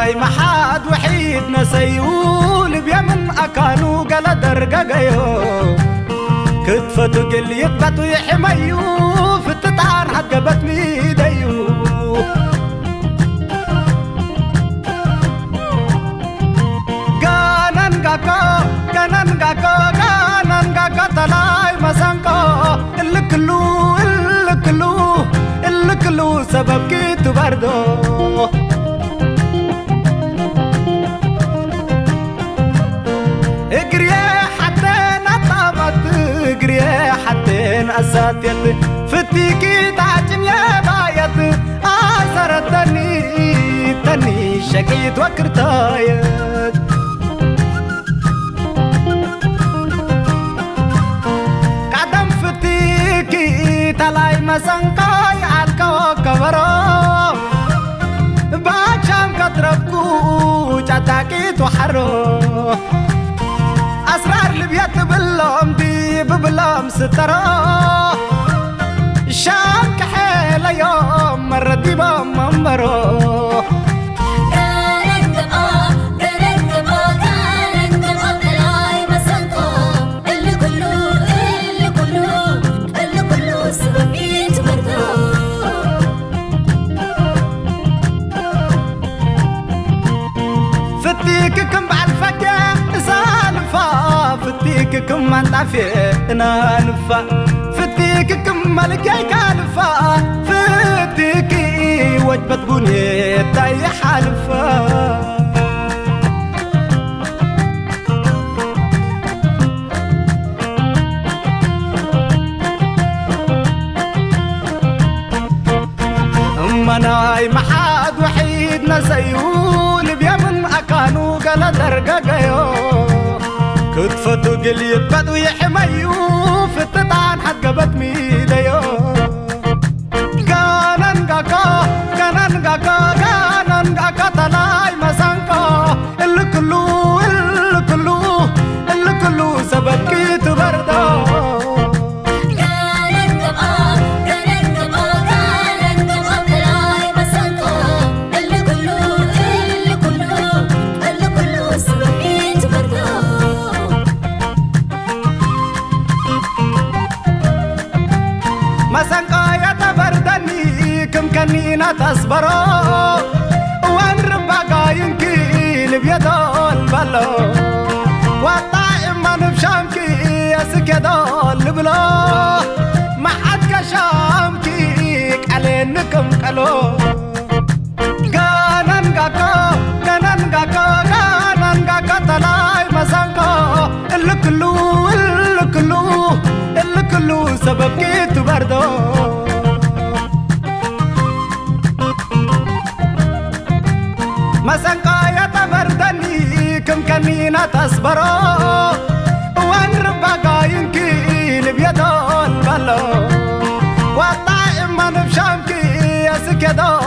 مناي محاد وحيد نسيول بيمن أكانو قال درقاقيو كتفتو قل يقبطو يحميو فتتعان حقبت ميديو قانان قاكا تلاي مسانكو اللي كلو سبب كيتو بردو اقري حتين اطابت اقري حتين اساتيت فتيكي تعجم يا بايت تني شقيت وكرتايت قدم فتيكي تلاي مسانكاي عالكو كبرو باچام كتربكو جاتاكيت وحرو أسرار لبيت باللوم دي ببلام سترا شاك حيل يوم مرة دي بممرو فتيككم بعد فجأة سالفة فتيككم من عفينا نفا فتيككم ملكي كالفا فتيكي وجبة بني تاي حالفا مناي محاد وحيد نسيول بيمن أكانو قال درقاقيو كتفتو قل يتبدو يحميو فتتعان حقبت ميديو قانان قاكا تلاي مسانكو اللي كلو سبب كيتو بردو مسانكايا تبردني كم كنينا تصبرو وان رباقا ينكي لبيدو البلو والطائم ما نبشامكي يسكدو البلو ما حد كشامكي علينكم كلو قانان قاكا تلاي مسانكو اللي كلو سبب كيتو بردو مسانكايا تبردني كم كنينا تصبرو وان رباقا ينكي لبيدو البلو والطائم ما نبشامكي يسكدو